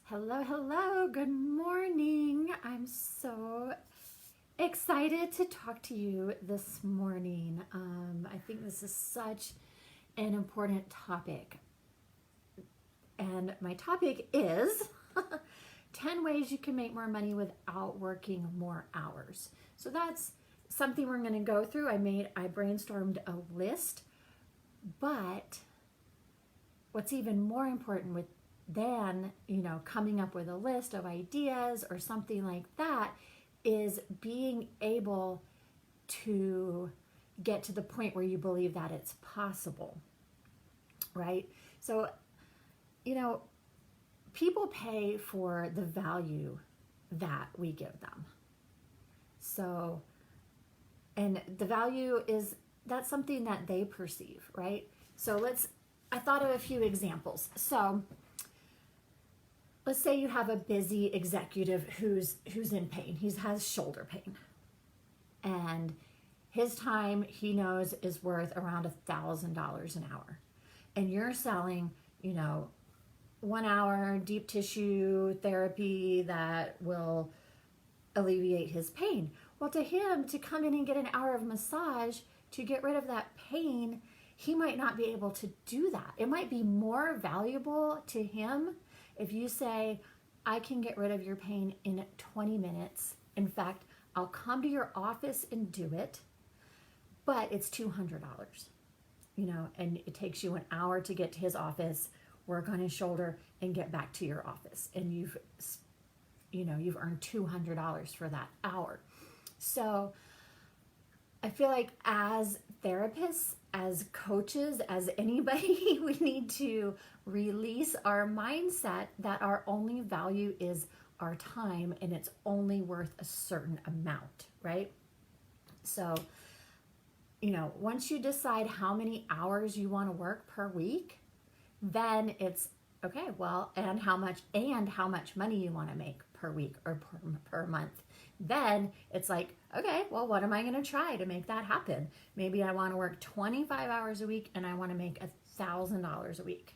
Hello, hello, good morning. I'm so excited to talk to you this morning. I think this is such an important topic. And my topic is 10 ways you can make more money without working more hours. So that's something we're going to go through. I brainstormed a list, but what's even more important than coming up with a list of ideas or something like that is being able to get to the point where you believe that it's possible, right? So people pay for the value that we give them. So, and the value that's something that they perceive, right? So I thought of a few examples. So let's say you have a busy executive who's in pain. He has shoulder pain. And his time, he knows, is worth around $1,000 an hour. And you're selling, 1 hour deep tissue therapy that will alleviate his pain. Well, to him, to come in and get an hour of massage to get rid of that pain, he might not be able to do that. It might be more valuable to him if you say, I can get rid of your pain in 20 minutes. In fact, I'll come to your office and do it, but it's $200, and it takes you an hour to get to his office, work on his shoulder, and get back to your office. And you've earned $200 for that hour. So I feel like as therapists, as coaches, as anybody, we need to release our mindset that our only value is our time and it's only worth a certain amount, right? So, once you decide how many hours you want to work per week, then it's okay, well, and how much money you want to make per week or per month. Then it's like, okay, well, what am I going to try to make that happen? Maybe I want to work 25 hours a week and I want to make $1,000 a week.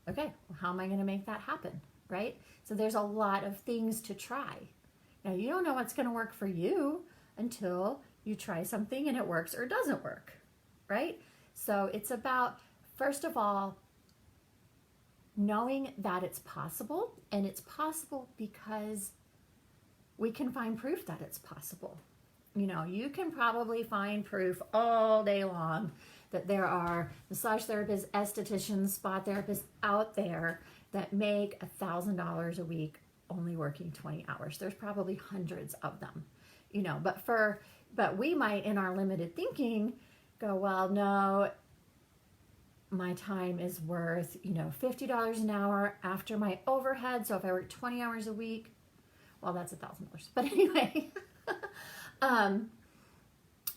Okay, well, how am I going to make that happen, right? So there's a lot of things to try. Now, you don't know what's going to work for you until you try something and it works or doesn't work, right? So it's about, first of all, knowing that it's possible, and it's possible because we can find proof that it's possible. You can probably find proof all day long that there are massage therapists, estheticians, spa therapists out there that make $1,000 a week only working 20 hours. There's probably hundreds of them, but we might, in our limited thinking, go, well, no, my time is worth, $50 an hour after my overhead. So if I work 20 hours a week, well, that's $1,000. But anyway,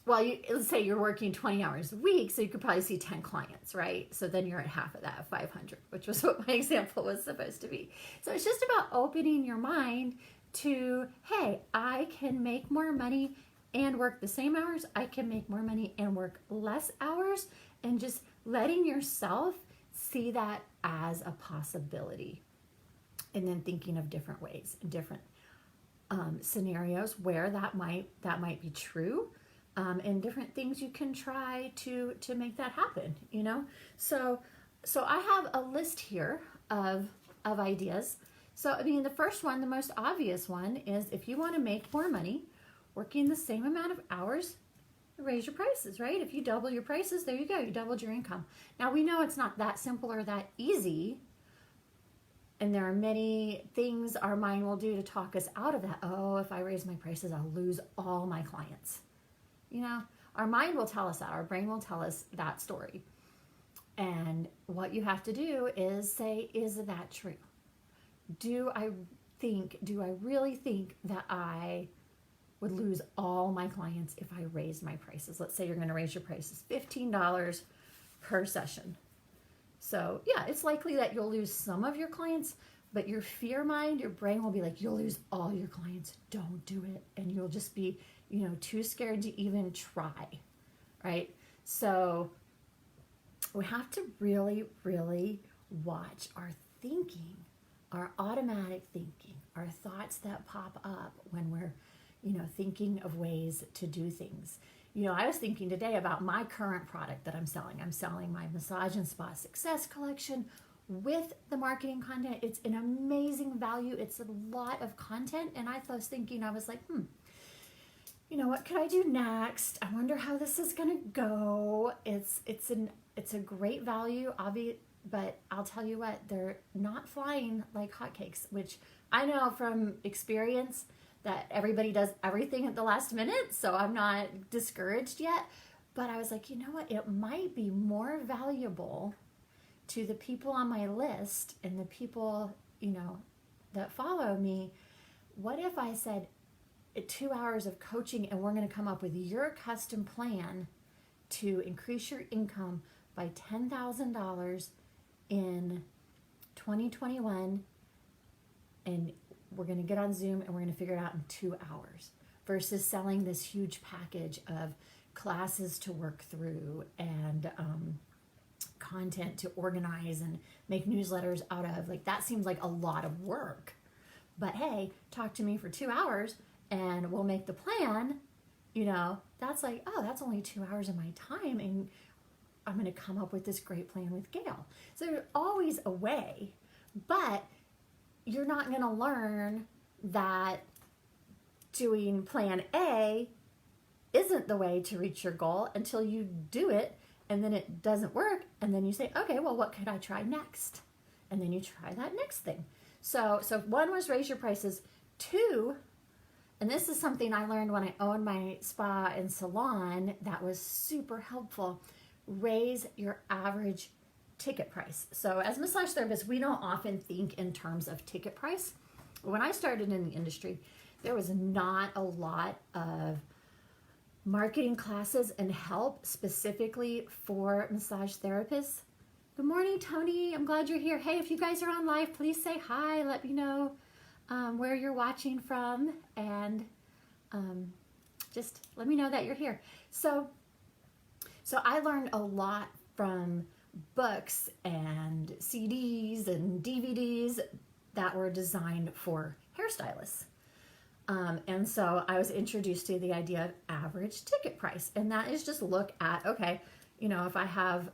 let's say you're working 20 hours a week, so you could probably see 10 clients, right? So then you're at half of that, 500, which was what my example was supposed to be. So it's just about opening your mind to, hey, I can make more money and work the same hours. I can make more money and work less hours, and just letting yourself see that as a possibility. And then thinking of different ways, different scenarios where that might be true, and different things you can try to make that happen. So I have a list here of ideas. So the first one, the most obvious one, is if you want to make more money working the same amount of hours, raise your prices, right? If you double your prices, there you go, you doubled your income. Now we know it's not that simple or that easy. And there are many things our mind will do to talk us out of that. Oh, if I raise my prices, I'll lose all my clients. Our mind will tell us that. Our brain will tell us that story. And what you have to do is say, is that true? Do I really think that I would lose all my clients if I raised my prices? Let's say you're going to raise your prices $15 per session. So yeah, it's likely that you'll lose some of your clients, but your fear mind, your brain will be like, you'll lose all your clients. Don't do it. And you'll just be, too scared to even try, right? So we have to really, really watch our thinking, our automatic automatic thinking, our thoughts that pop up when we're, thinking of ways to do things. I was thinking today about my current product that I'm selling. I'm selling my Massage and Spa Success collection with the marketing content. It's an amazing value. It's a lot of content. And I was thinking, I was like, what could I do next? I wonder how this is going to go. It's a great value, obviously, but I'll tell you what, they're not flying like hotcakes, which I know from experience that everybody does everything at the last minute. So I'm not discouraged yet, but I was like, it might be more valuable to the people on my list and the people, that follow me. What if I said 2 hours of coaching and we're going to come up with your custom plan to increase your income by $10,000 in 2021, and we're going to get on Zoom and we're going to figure it out in 2 hours, versus selling this huge package of classes to work through and content to organize and make newsletters out of. Like, that seems like a lot of work. But hey, talk to me for 2 hours and we'll make the plan. That's like, oh, that's only 2 hours of my time, and I'm going to come up with this great plan with Gail. So there's always a way, but you're not going to learn that doing plan A isn't the way to reach your goal until you do it, and then it doesn't work, and then you say, okay, well, what could I try next? And then you try that next thing. So one was raise your prices. Two, and this is something I learned when I owned my spa and salon that was super helpful, raise your average ticket price. So as massage therapists, we don't often think in terms of ticket price. When I started in the industry, there was not a lot of marketing classes and help specifically for massage therapists. Good morning, Tony. I'm glad you're here. Hey, if you guys are on live, please say hi. Let me know where you're watching from, and just let me know that you're here. So I learned a lot from books and CDs and DVDs that were designed for hairstylists. And so I was introduced to the idea of average ticket price. And that is just look at, okay, if I have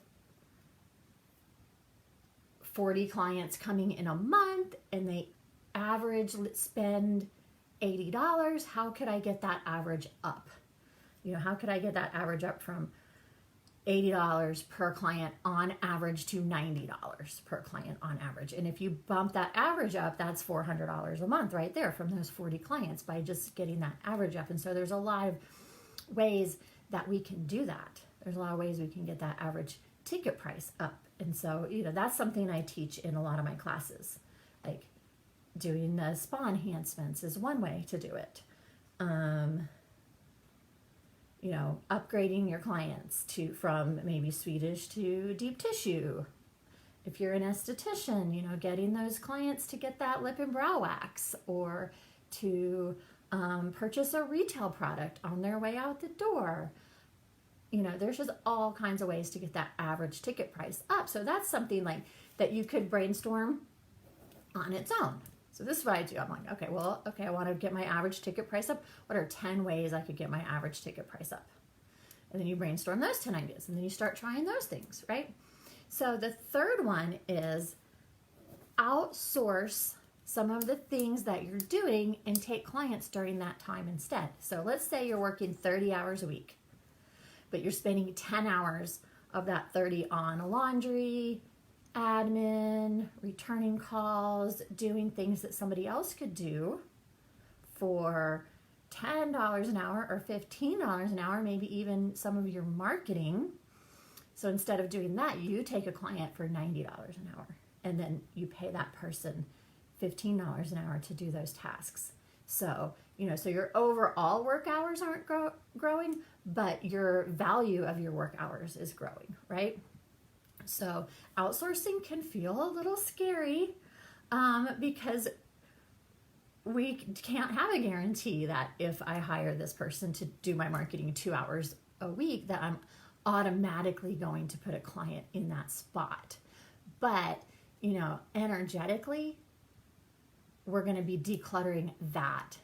40 clients coming in a month and they average spend $80, how could I get that average up? How could I get that average up from $80 per client on average to $90 per client on average? And if you bump that average up, that's $400 a month right there from those 40 clients by just getting that average up. And so there's a lot of ways that we can do that. There's a lot of ways we can get that average ticket price up. And so, that's something I teach in a lot of my classes. Like, doing the spa enhancements is one way to do it. Upgrading your clients from maybe Swedish to deep tissue. If you're an esthetician, getting those clients to get that lip and brow wax, or to purchase a retail product on their way out the door. There's just all kinds of ways to get that average ticket price up. So that's something like that you could brainstorm on its own. So this is what I do. I'm like, okay, I want to get my average ticket price up. What are 10 ways I could get my average ticket price up? And then you brainstorm those 10 ideas, and then you start trying those things, right? So the third one is outsource some of the things that you're doing and take clients during that time instead. So let's say you're working 30 hours a week, but you're spending 10 hours of that 30 on laundry, admin, returning calls, doing things that somebody else could do for $10 an hour or $15 an hour, maybe even some of your marketing. So instead of doing that, you take a client for $90 an hour, and then you pay that person $15 an hour to do those tasks. So, so your overall work hours aren't growing, but your value of your work hours is growing, right? So outsourcing can feel a little scary because we can't have a guarantee that if I hire this person to do my marketing 2 hours a week, that I'm automatically going to put a client in that spot. But, energetically, we're going to be decluttering that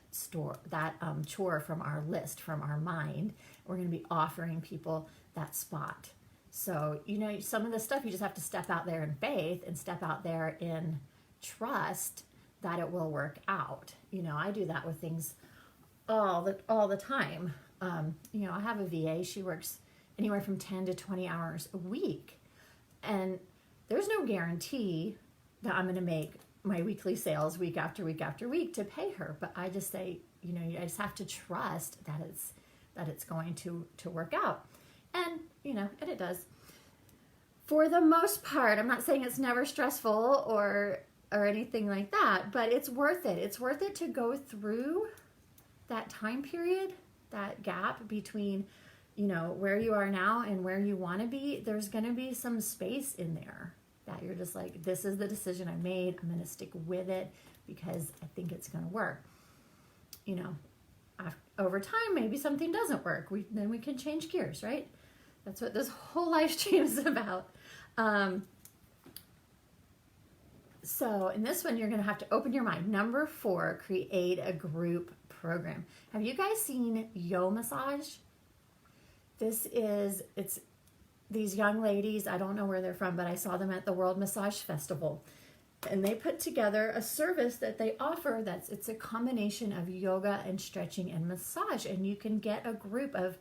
chore from our list, from our mind. We're going to be offering people that spot. So, some of the stuff you just have to step out there in faith and step out there in trust that it will work out. I do that with things all the time. I have a VA. She works anywhere from 10 to 20 hours a week. And there's no guarantee that I'm going to make my weekly sales week after week after week to pay her. But I just say, I just have to trust that it's going to work out. And, and it does. For the most part, I'm not saying it's never stressful or anything like that, but it's worth it. It's worth it to go through that time period, that gap between, where you are now and where you want to be. There's going to be some space in there that you're just like, this is the decision I made. I'm going to stick with it because I think it's going to work. Over time, maybe something doesn't work. Then we can change gears, right? That's what this whole live stream is about. So in this one, you're going to have to open your mind. Number 4, create a group program. Have you guys seen Yo Massage? It's these young ladies. I don't know where they're from, but I saw them at the World Massage Festival. And they put together a service that they offer it's a combination of yoga and stretching and massage. And you can get a group of,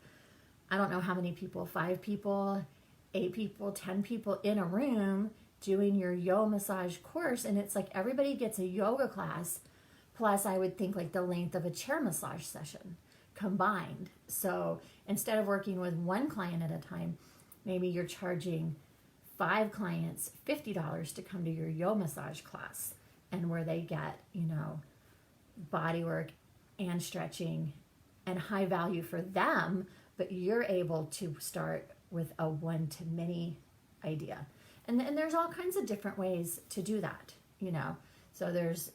I don't know how many people, 5 people, 8 people, 10 people in a room doing your yoga massage course. And it's like everybody gets a yoga class, plus I would think like the length of a chair massage session combined. So instead of working with one client at a time, maybe you're charging 5 clients $50 to come to your yoga massage class, and where they get, body work and stretching and high value for them, but you're able to start with a one-to-many idea. And there's all kinds of different ways to do that, So there's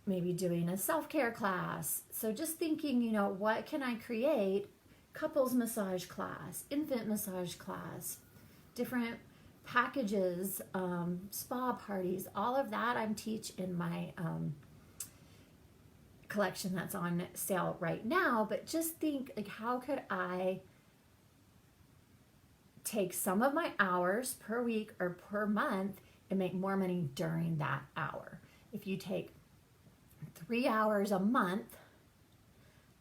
maybe doing a self-care class. So just thinking, what can I create? Couples massage class, infant massage class, different packages, spa parties, all of that I teach in my collection that's on sale right now. But just think, like, how could I take some of my hours per week or per month and make more money during that hour? If you take 3 hours a month,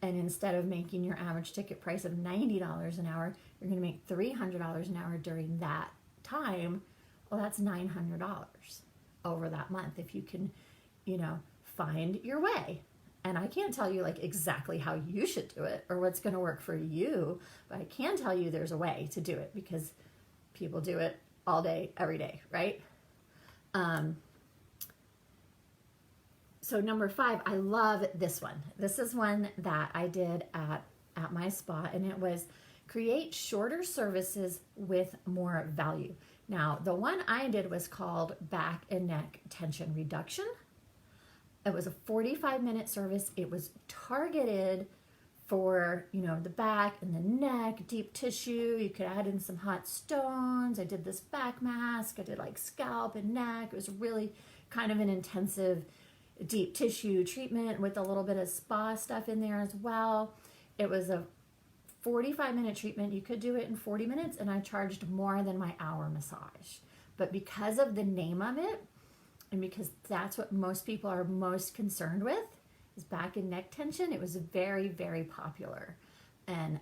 and instead of making your average ticket price of $90 an hour, you're going to make $300 an hour during that time. Well, that's $900 over that month if you can, find your way. And I can't tell you like exactly how you should do it or what's going to work for you, but I can tell you there's a way to do it because people do it all day, every day, right? So number 5, I love this one. This is one that I did at my spa, and it was create shorter services with more value. Now, the one I did was called back and neck tension reduction. It was a 45-minute service. It was targeted for, the back and the neck, deep tissue. You could add in some hot stones. I did this back mask. I did like scalp and neck. It was really kind of an intensive deep tissue treatment with a little bit of spa stuff in there as well. It was a 45-minute treatment. You could do it in 40 minutes, and I charged more than my hour massage. But because of the name of it, and because that's what most people are most concerned with, is back and neck tension, it was very, very popular. And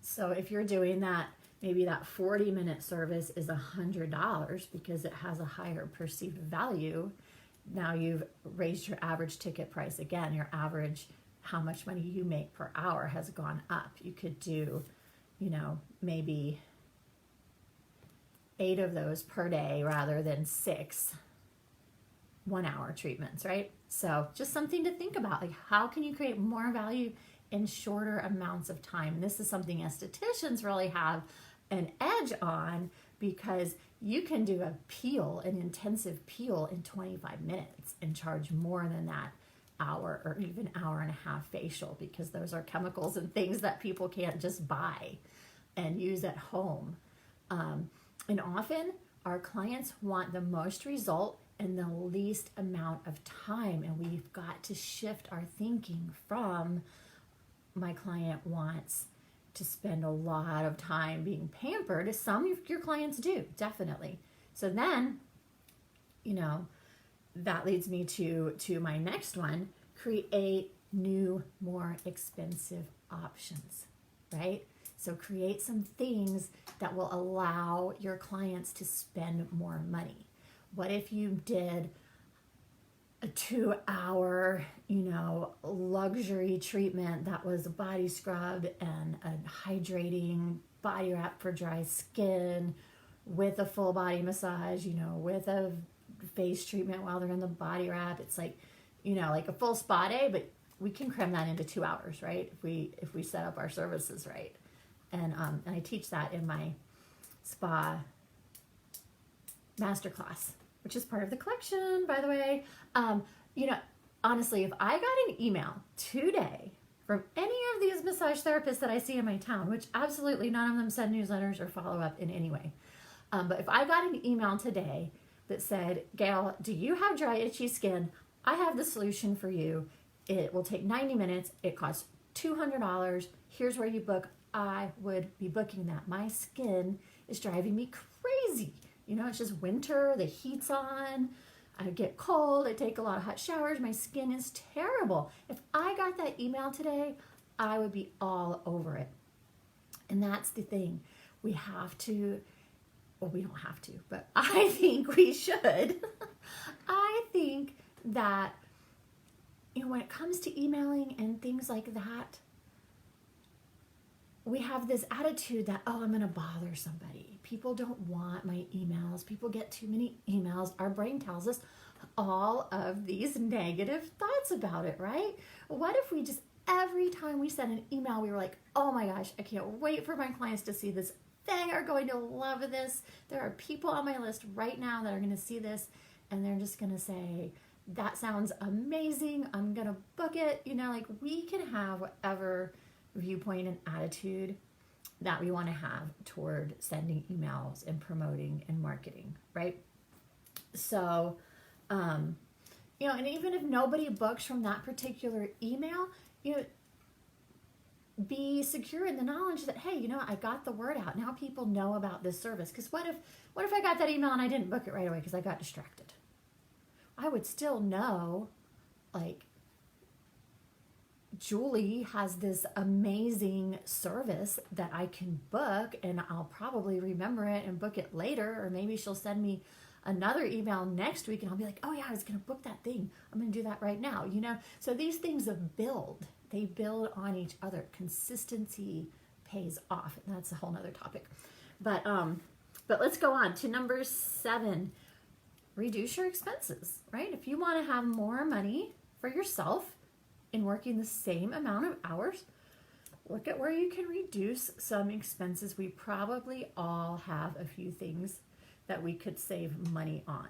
so if you're doing that, maybe that 40-minute service is $100 because it has a higher perceived value. Now you've raised your average ticket price again. Your average, how much money you make per hour, has gone up. You could do, maybe 8 of those per day rather than 6 1-hour treatments, right? So just something to think about. Like, how can you create more value in shorter amounts of time? And this is something estheticians really have an edge on, because you can do an intensive peel in 25 minutes and charge more than that hour or even hour and a half facial, because those are chemicals and things that people can't just buy and use at home. And often our clients want the most result in the least amount of time. And we've got to shift our thinking from my client wants to spend a lot of time being pampered, as some of your clients do, definitely. So then, that leads me to my next one: create new, more expensive options, right? So create some things that will allow your clients to spend more money. What if you did a 2-hour, luxury treatment that was a body scrub and a hydrating body wrap for dry skin with a full body massage, with a face treatment while they're in the body wrap? It's like, like a full spa day, but we can cram that into 2 hours, right? If we set up our services right. And I teach that in my spa masterclass, which is part of the collection, by the way. Honestly, if I got an email today from any of these massage therapists that I see in my town, which absolutely none of them send newsletters or follow up in any way, but if I got an email today that said, Gail, do you have dry, itchy skin? I have the solution for you. It will take 90 minutes. It costs $200. Here's where you book. I would be booking that. My skin is driving me crazy. It's just winter, the heat's on, I get cold, I take a lot of hot showers, my skin is terrible. If I got that email today, I would be all over it. And that's the thing. We have to, well, we don't have to, but I think we should. I think that, when it comes to emailing and things like that, we have this attitude that, I'm going to bother somebody. People don't want my emails. People get too many emails. Our brain tells us all of these negative thoughts about it, right? What if we just, every time we send an email, we were like, oh my gosh, I can't wait for my clients to see this. They are going to love this. There are people on my list right now that are going to see this, and they're just going to say, that sounds amazing. I'm going to book it. We can have whatever viewpoint and attitude that we want to have toward sending emails and promoting and marketing, right? So, and even if nobody books from that particular email, be secure in the knowledge that, hey, I got the word out. Now people know about this service. Because what if I got that email and I didn't book it right away because I got distracted? I would still know, like, Julie has this amazing service that I can book, and I'll probably remember it and book it later, or maybe she'll send me another email next week and I'll be like, oh yeah, I was going to book that thing. I'm going to do that right now, So these things build. They build on each other. Consistency pays off, and that's a whole nother topic. But let's go on to number 7. Reduce your expenses, right? If you want to have more money for yourself in working the same amount of hours, look at where you can reduce some expenses. We probably all have a few things that we could save money on,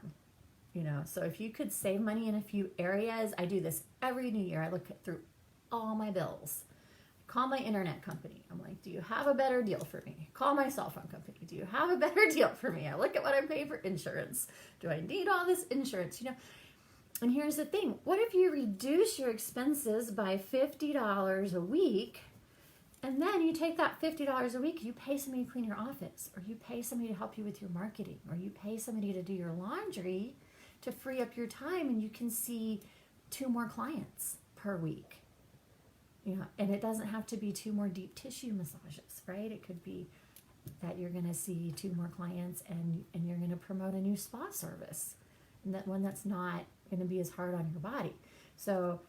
So if you could save money in a few areas, I do this every new year. I look through all my bills. Call my internet company. I'm like, do you have a better deal for me? Call my cell phone company. Do you have a better deal for me? I look at what I'm paying for insurance. Do I need all this insurance? And here's the thing. What if you reduce your expenses by $50 a week, and then you take that $50 a week, you pay somebody to clean your office, or you pay somebody to help you with your marketing, or you pay somebody to do your laundry to free up your time, and you can see 2 more clients per week. And it doesn't have to be 2 more deep tissue massages, right? It could be that you're going to see 2 more clients and you're going to promote a new spa service, and that one that's not going to be as hard on your body. So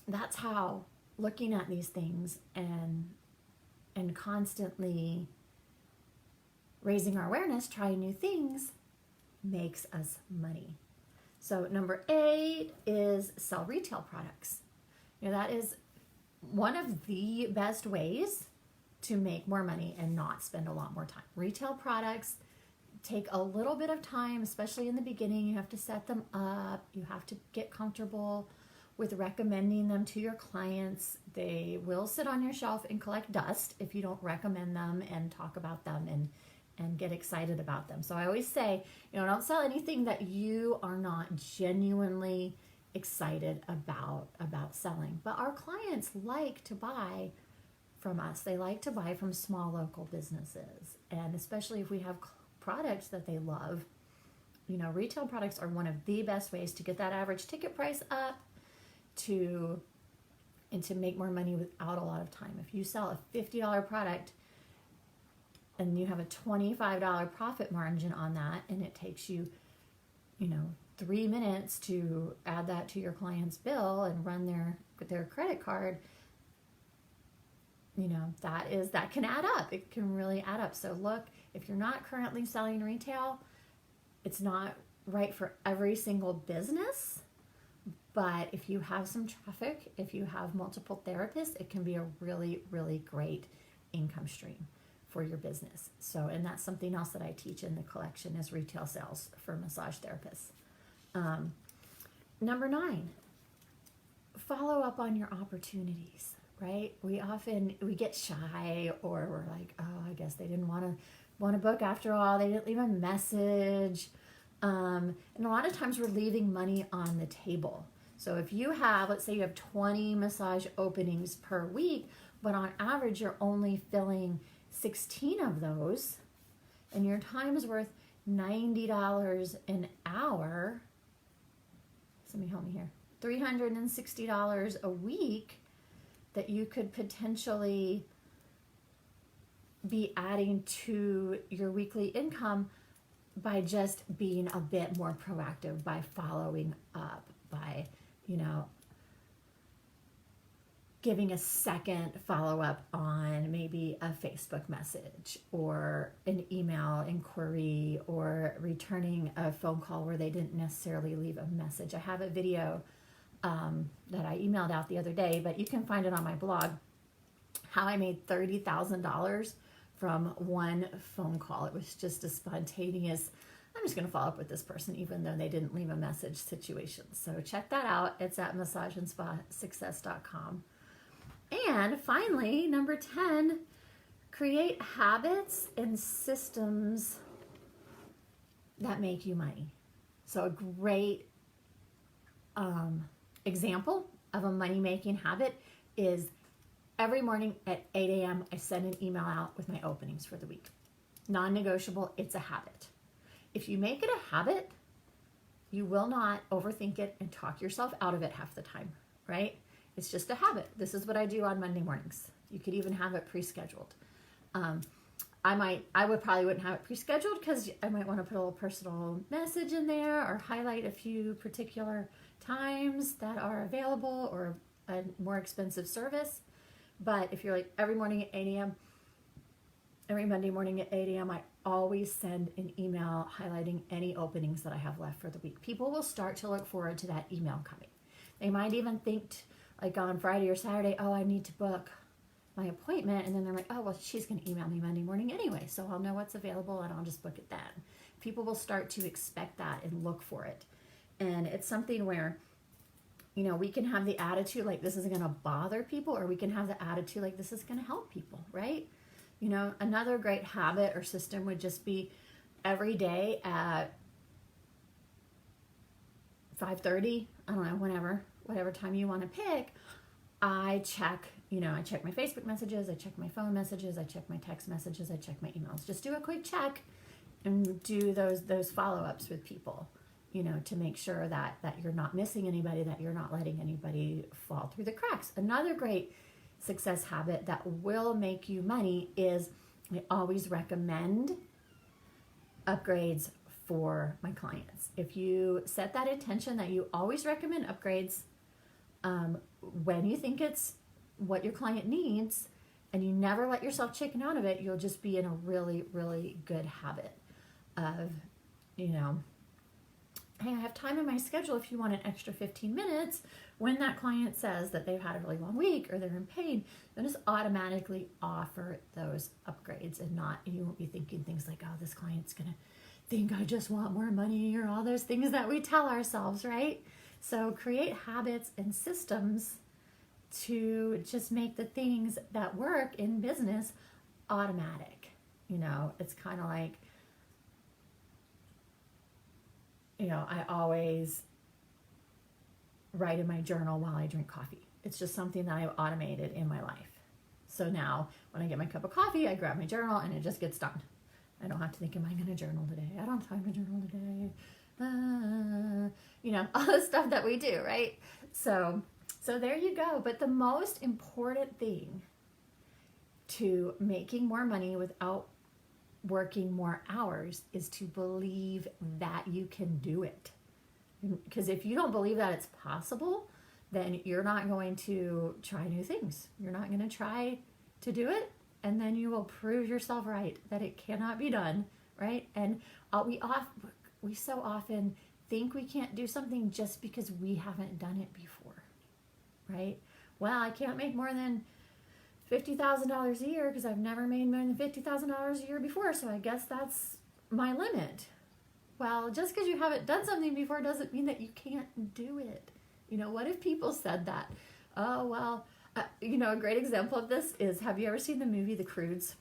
that's how looking at these things and constantly raising our awareness, trying new things, makes us money. So number 8 is sell retail products. That is one of the best ways to make more money and not spend a lot more time. Retail products take a little bit of time, especially in the beginning. You have to set them up. You have to get comfortable with recommending them to your clients. They will sit on your shelf and collect dust if you don't recommend them and talk about them and get excited about them. So I always say, don't sell anything that you are not genuinely excited about selling. But our clients like to buy from us. They like to buy from small local businesses. And especially if we have products that they love, retail products are one of the best ways to get that average ticket price up and to make more money without a lot of time. If you sell a $50 product and you have a $25 profit margin on that, and it takes you, 3 minutes to add that to your client's bill and run their credit card, that can add up. It can really add up. So look, if you're not currently selling retail, it's not right for every single business. But if you have some traffic, if you have multiple therapists, it can be a really, really great income stream for your business. So, and that's something else that I teach in the collection is retail sales for massage therapists. Number 9, follow up on your opportunities, right? We get shy, or we're like, oh, I guess they didn't want to book after all. They didn't leave a message. And a lot of times we're leaving money on the table. So if you have, let's say you have 20 massage openings per week, but on average you're only filling 16 of those, and your time is worth $90 an hour. Somebody help me here. $360 a week that you could potentially be adding to your weekly income by just being a bit more proactive, by following up, by, giving a second follow-up on maybe a Facebook message or an email inquiry, or returning a phone call where they didn't necessarily leave a message. I have a video that I emailed out the other day, but you can find it on my blog, how I made $30,000 from one phone call. It was just a spontaneous, I'm just going to follow up with this person even though they didn't leave a message situation. So check that out. It's at massageandspasuccess.com. And finally, number 10, create habits and systems that make you money. So a great example of a money-making habit is every morning at 8 a.m. I send an email out with my openings for the week. Non-negotiable, it's a habit. If you make it a habit, you will not overthink it and talk yourself out of it half the time, right? It's just a habit. This is what I do on Monday mornings. You could even have it pre-scheduled. I probably wouldn't have it pre-scheduled because I might want to put a little personal message in there or highlight a few particular times that are available or a more expensive service. But if you're like every morning at 8 a.m., every Monday morning at 8 a.m., I always send an email highlighting any openings that I have left for the week. People will start to look forward to that email coming. They might even think like on Friday or Saturday, oh, I need to book my appointment. And then they're like, oh, well, she's going to email me Monday morning anyway, so I'll know what's available and I'll just book it then. People will start to expect that and look for it. And it's something where, we can have the attitude like this isn't going to bother people, or we can have the attitude like this is going to help people, right? Another great habit or system would just be every day at 5:30, I don't know, whatever time you want to pick, I check my Facebook messages, I check my phone messages, I check my text messages, I check my emails. Just do a quick check and do those follow-ups with people, to make sure that you're not missing anybody, that you're not letting anybody fall through the cracks. Another great success habit that will make you money is I always recommend upgrades for my clients. If you set that intention that you always recommend upgrades when you think it's what your client needs, and you never let yourself chicken out of it, you'll just be in a really, really good habit of, hey, I have time in my schedule if you want an extra 15 minutes. When that client says that they've had a really long week or they're in pain, then just automatically offer those upgrades, and you won't be thinking things like, oh, this client's going to think I just want more money, or all those things that we tell ourselves, right? So create habits and systems to just make the things that work in business automatic. You know, it's kind of like, you know, I always write in my journal while I drink coffee. It's just something that I've automated in my life. So now when I get my cup of coffee, I grab my journal and it just gets done. I don't have to think, am I going to journal today? I don't have time to journal today. You know, all the stuff that we do, right? So there you go. But the most important thing to making more money without working more hours is to believe that you can do it. Because if you don't believe that it's possible, then you're not going to try new things. You're not going to try to do it, and then you will prove yourself right that it cannot be done, right? And we so often think we can't do something just because we haven't done it before, right? Well, I can't make more than $50,000 a year because I've never made more than $50,000 a year before, so I guess that's my limit. Well, just because you haven't done something before doesn't mean that you can't do it. You know, what if people said that? Oh, well, you know, a great example of this is, have you ever seen the movie The Croods?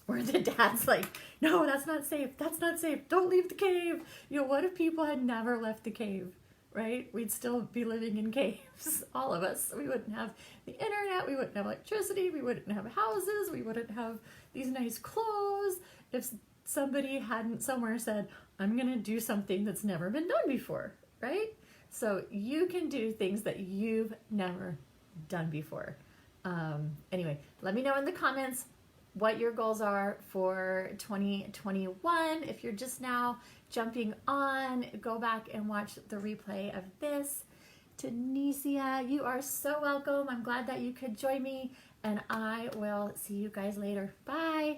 Where the dad's like, no, that's not safe. That's not safe. Don't leave the cave. You know, what if people had never left the cave, right? We'd still be living in caves, all of us. We wouldn't have the internet. We wouldn't have electricity. We wouldn't have houses. We wouldn't have these nice clothes. If somebody hadn't somewhere said, I'm going to do something that's never been done before, right? So you can do things that you've never done before. Anyway, let me know in the comments what your goals are for 2021. If you're just now jumping on, go back and watch the replay of this. Tunisia, you are so welcome. I'm glad that you could join me, and I will see you guys later. Bye.